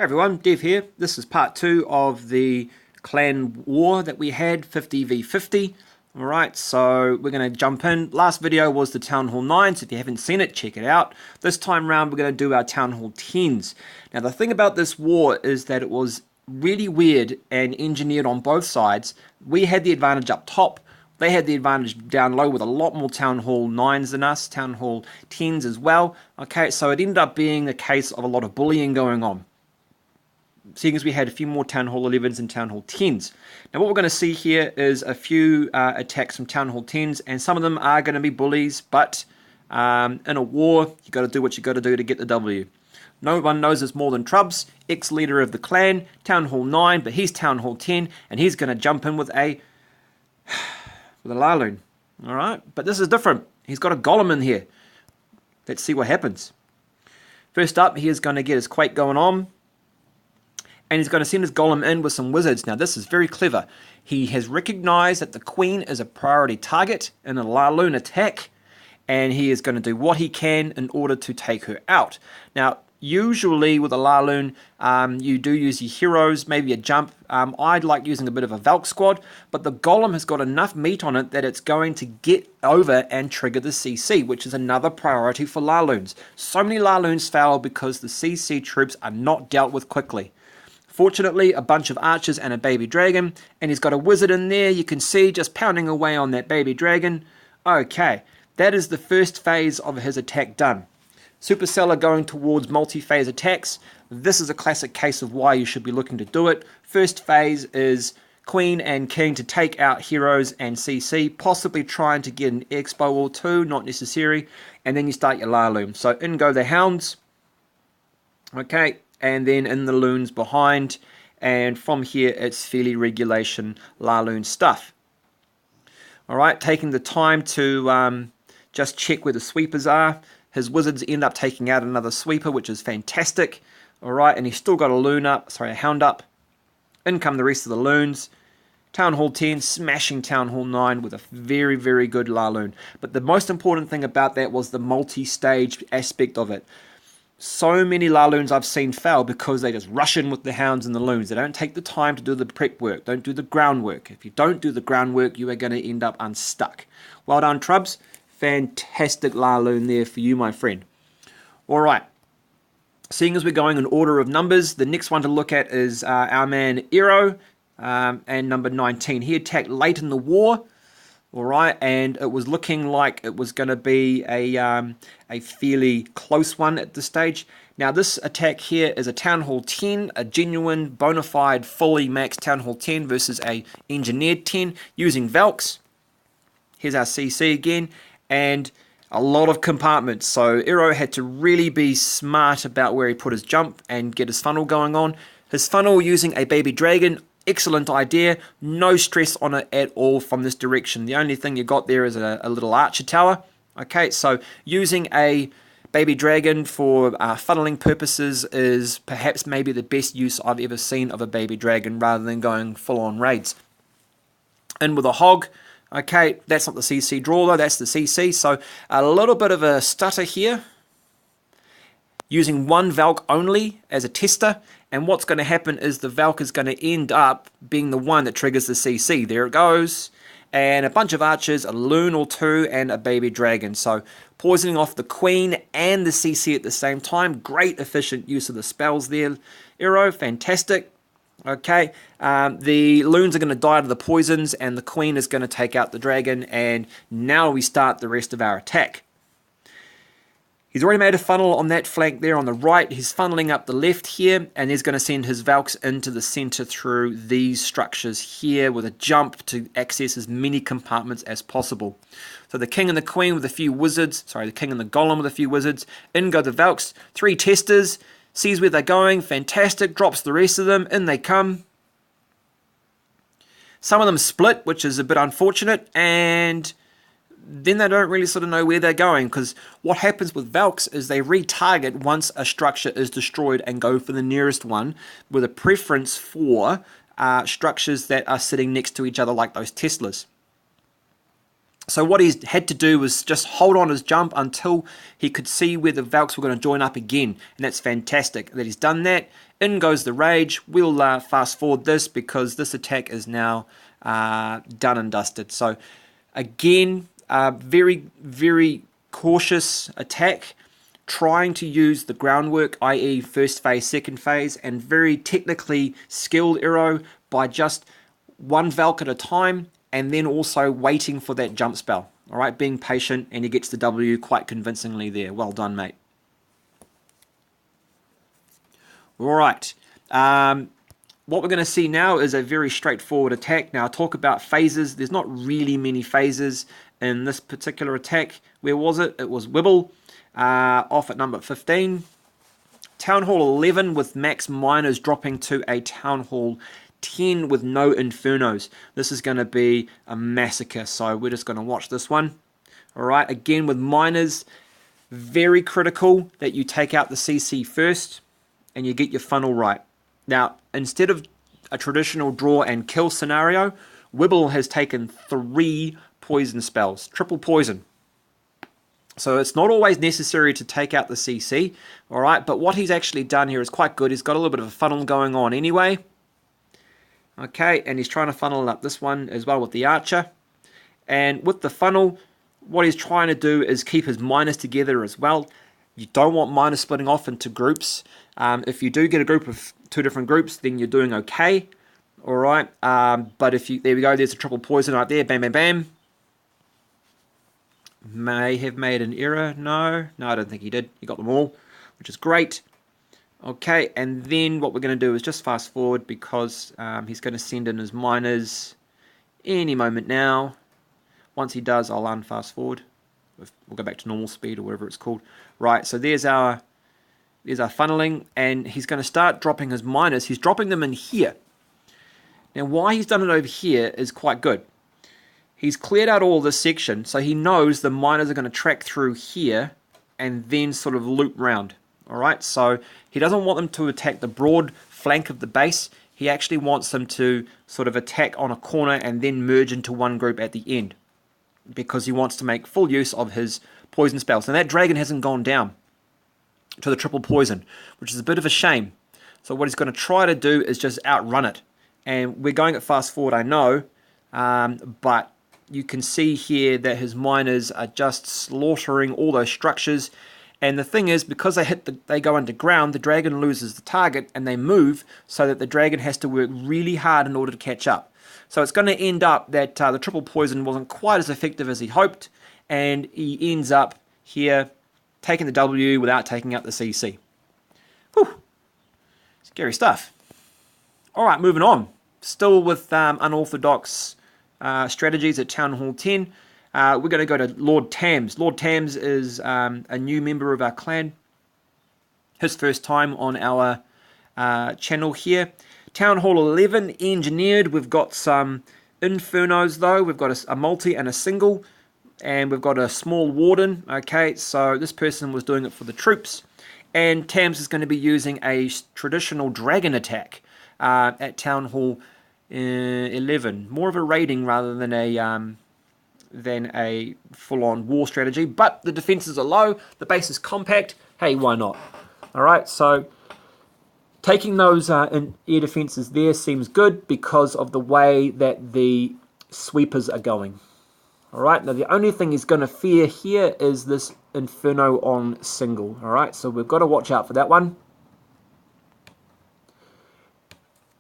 Hey everyone, Dev here. This is part 2 of the clan war that we had, 50v50. Alright, so we're going to jump in. Last video was the Town Hall 9s. If you haven't seen it, check it out. This time round we're going to do our Town Hall 10s. Now the thing about this war is that it was really weird and engineered on both sides. We had the advantage up top. They had the advantage down low with a lot more Town Hall 9s than us, Town Hall 10s as well. Okay, so it ended up being a case of a lot of bullying going on, seeing as we had a few more Town Hall 11s and Town Hall 10s. Now what we're going to see here is a few attacks from Town Hall 10s, and some of them are going to be bullies, but in a war, you got to do what you got to do to get the W. No one knows this more than Trubs, ex-leader of the clan, Town Hall 9, but he's Town Hall 10, and he's going to jump in with a Laloon. Alright, but this is different. He's got a Golem in here. Let's see what happens. First up, he is going to get his Quake going on, and he's going to send his Golem in with some wizards. Now this is very clever. He has recognized that the Queen is a priority target in a Laloon attack, and he is going to do what he can in order to take her out. Now usually with a Laloon, you do use your heroes, maybe a jump. I'd like using a bit of a Valk squad, but the Golem has got enough meat on it that it's going to get over and trigger the CC, which is another priority for Laloons. So many Laloons fail because the CC troops are not dealt with quickly. Fortunately, a bunch of archers and a baby dragon, and he's got a wizard in there, you can see, just pounding away on that baby dragon. Okay, that is the first phase of his attack done. Superceller going towards multi-phase attacks. This is a classic case of why you should be looking to do it. First phase is Queen and King to take out heroes and CC, possibly trying to get an expo or two, not necessary, and then you start your Laloon. So in go the hounds. Okay, and then in the loons behind, and from here it's fairly regulation Laloon stuff. Alright, taking the time to just check where the sweepers are. His wizards end up taking out another sweeper, which is fantastic. Alright, and he's still got a hound up. In come the rest of the loons. Town Hall 10 smashing Town Hall 9 with a very, very good Laloon. But the most important thing about that was the multi-stage aspect of it. So many Laloons I've seen fail because they just rush in with the hounds and the loons. They don't take the time to do the prep work, don't do the groundwork. If you don't do the groundwork, you are going to end up unstuck. Well done, Trubs. Fantastic Laloon there for you, my friend. Alright, seeing as we're going in order of numbers, the next one to look at is our man Eero, and number 19. He attacked late in the war. Alright, and it was looking like it was going to be a fairly close one at this stage. Now this attack here is a Town Hall 10, a genuine, bona fide, fully maxed Town Hall 10 versus a engineered 10 using Valks. Here's our CC again, and a lot of compartments. So Eero had to really be smart about where he put his jump and get his funnel going on. His funnel using a baby dragon, excellent idea, no stress on it at all from this direction. The only thing you got there is a little archer tower. Okay, so using a baby dragon for funneling purposes is perhaps maybe the best use I've ever seen of a baby dragon rather than going full on raids. In with a hog. Okay, that's not the CC draw though, that's the CC, so a little bit of a stutter here. Using one Valk only as a tester, and what's going to happen is the Valk is going to end up being the one that triggers the CC. There it goes. And a bunch of archers, a loon or two, and a baby dragon. So poisoning off the Queen and the CC at the same time. Great efficient use of the spells there. Eero, fantastic. Okay, the loons are going to die to the poisons, and the Queen is going to take out the dragon, and now we start the rest of our attack. He's already made a funnel on that flank there on the right. He's funneling up the left here, and he's going to send his Valks into the center through these structures here with a jump to access as many compartments as possible. So the King and the Queen with a few wizards, the King and the Golem with a few wizards. In go the Valks, 3 testers, sees where they're going, fantastic, drops the rest of them, in they come. Some of them split, which is a bit unfortunate, and then they don't really sort of know where they're going, because what happens with Valks is they retarget once a structure is destroyed and go for the nearest one, with a preference for structures that are sitting next to each other like those Teslas. So what he's had to do was just hold on his jump until he could see where the Valks were going to join up again. And that's fantastic that he's done that. In goes the Rage. We'll fast forward this because this attack is now done and dusted. So again, very, very cautious attack. Trying to use the groundwork, i.e. first phase, second phase, and very technically skilled arrow by just one Valk at a time, and then also waiting for that jump spell. All right, being patient, and he gets the W quite convincingly there. Well done, mate. All right. What we're going to see now is a very straightforward attack. Now, I'll talk about phases. There's not really many phases in this particular attack. Where was it? It was Wibble, off at number 15. Town Hall 11 with max miners dropping to a Town Hall 10 with no infernos. This is going to be a massacre, so we're just going to watch this one. Alright, again with miners, very critical that you take out the CC first and you get your funnel right. Now, instead of a traditional draw and kill scenario, Wibble has taken 3 poison spells, triple poison. So it's not always necessary to take out the CC, alright, but what he's actually done here is quite good. He's got a little bit of a funnel going on anyway. Okay, and he's trying to funnel up this one as well with the archer. And with the funnel, what he's trying to do is keep his miners together as well. You don't want miners splitting off into groups. If you do get a group of 2 different groups, then you're doing okay. Alright, but if you, there we go, there's a triple poison right there, bam, bam, bam. May have made an error, no, I don't think he did. He got them all, which is great. Okay, and then what we're going to do is just fast forward because he's going to send in his miners any moment now. Once he does, I'll unfast forward. We'll go back to normal speed or whatever it's called. Right, so there's our funneling, and he's going to start dropping his miners. He's dropping them in here. Now, why he's done it over here is quite good. He's cleared out all this section, so he knows the miners are going to track through here and then sort of loop round. Alright, so he doesn't want them to attack the broad flank of the base. He actually wants them to sort of attack on a corner and then merge into one group at the end, because he wants to make full use of his poison spells. And that dragon hasn't gone down to the triple poison, which is a bit of a shame. So what he's going to try to do is just outrun it. And we're going at fast forward, I know, but you can see here that his miners are just slaughtering all those structures. And the thing is, because they go underground, the dragon loses the target and they move, so that the dragon has to work really hard in order to catch up. So it's going to end up that the triple poison wasn't quite as effective as he hoped, and he ends up here taking the W without taking out the CC. Whew. Scary stuff. Alright, moving on. Still with unorthodox strategies at Town Hall 10. We're going to go to Lord Tams. Lord Tams is a new member of our clan. His first time on our channel here. Town Hall 11 engineered. We've got some infernos though. We've got a multi and a single. And we've got a small warden. Okay, so this person was doing it for the troops. And Tams is going to be using a traditional dragon attack at Town Hall 11. More of a raiding rather than a full-on war strategy, but the defenses are low, the base is compact. Hey, why not? Alright, so taking those air defenses there seems good because of the way that the sweepers are going. Alright, now the only thing he's going to fear here is this Inferno on single. Alright, so we've got to watch out for that one.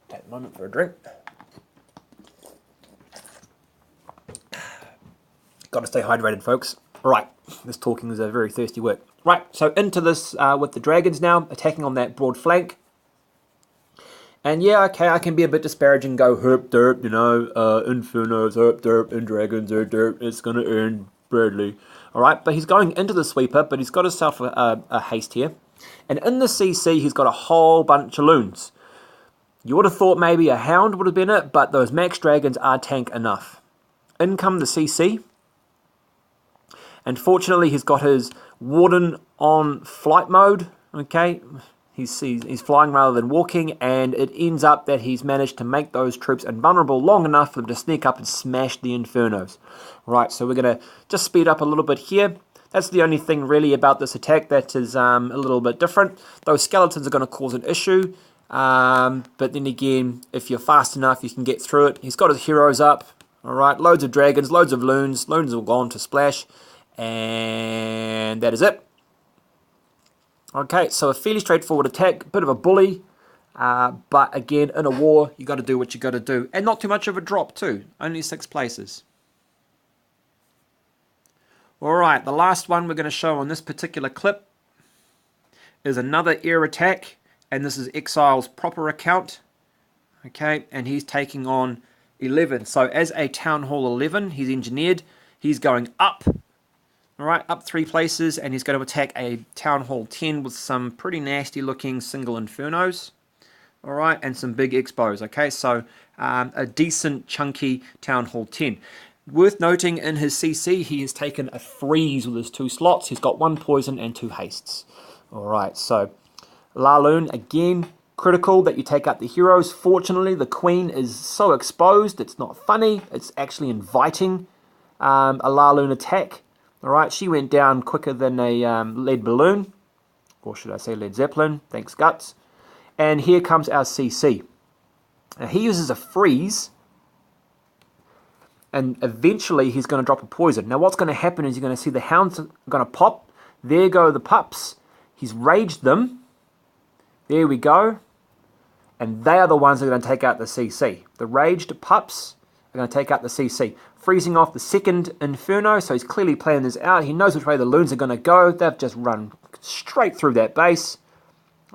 Take a moment for a drink. Got to stay hydrated, folks. Right, this talking is a very thirsty work. Right, so into this with the dragons now, attacking on that broad flank. And yeah, okay, I can be a bit disparaging, go herp derp, you know, infernos, herp derp, and dragons, herp derp, it's going to earn badly. Alright, but he's going into the sweeper, but he's got himself a haste here. And in the CC, he's got a whole bunch of loons. You would have thought maybe a hound would have been it, but those max dragons are tank enough. In come the CC. And fortunately, he's got his warden on flight mode. Okay, He's flying rather than walking, and it ends up that he's managed to make those troops invulnerable long enough for them to sneak up and smash the Infernos. Right, so we're going to just speed up a little bit here. That's the only thing really about this attack that is a little bit different. Those skeletons are going to cause an issue, but then again, if you're fast enough, you can get through it. He's got his heroes up, alright, loads of dragons, loads of loons. Loons will go on to splash, and that is it. Okay, so a fairly straightforward attack, bit of a bully, but again, in a war, you got to do what you got to do. And not too much of a drop too, only 6 places. Alright, the last one we're going to show on this particular clip is another air attack, and this is Exile's proper account. Okay, and he's taking on 11. So as a Town Hall 11, he's engineered, he's going up. Alright, up 3 places, and he's going to attack a Town Hall 10 with some pretty nasty looking single Infernos. Alright, and some big Expos. Okay, so a decent chunky Town Hall 10. Worth noting, in his CC, he has taken a freeze with his 2 slots. He's got 1 poison and 2 hastes. Alright, so Laloon, again, critical that you take out the heroes. Fortunately, the Queen is so exposed, it's not funny. It's actually inviting a Laloon attack. Alright, she went down quicker than a lead balloon, or should I say Led Zeppelin, thanks Guts. And here comes our CC. Now he uses a freeze, and eventually he's going to drop a poison. Now what's going to happen is you're going to see the hounds are going to pop. There go the pups. He's raged them. There we go. And they are the ones that are going to take out the CC. The raged pups are going to take out the CC. Freezing off the second Inferno, so he's clearly planning this out. He knows which way the loons are going to go. They've just run straight through that base.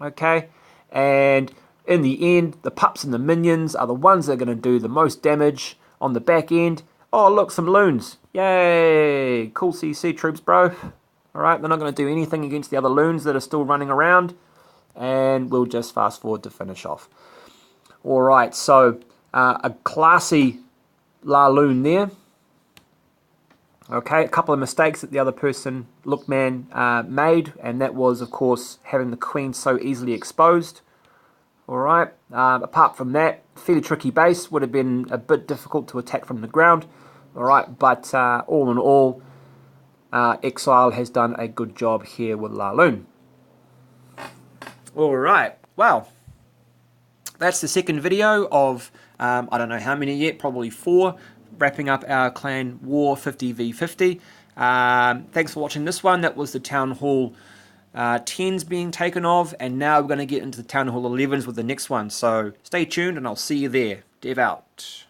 Okay, and in the end, the pups and the minions are the ones that are going to do the most damage on the back end. Oh, look, some loons. Yay! Cool CC troops, bro. Alright, they're not going to do anything against the other loons that are still running around. And we'll just fast forward to finish off. Alright, so a classy Laloon there. Okay, a couple of mistakes that the other person, Lookman, made, and that was, of course, having the Queen so easily exposed. Alright, apart from that, fairly tricky base, would have been a bit difficult to attack from the ground. Alright, but all in all, Exile has done a good job here with Laloon. Alright, well, that's the second video of, I don't know how many yet, probably 4, wrapping up our clan war 50v50. Thanks for watching this one. That was the Town Hall 10s being taken off, and now we're going to get into the Town Hall 11s with the next one. So stay tuned, and I'll see you there. Dev out.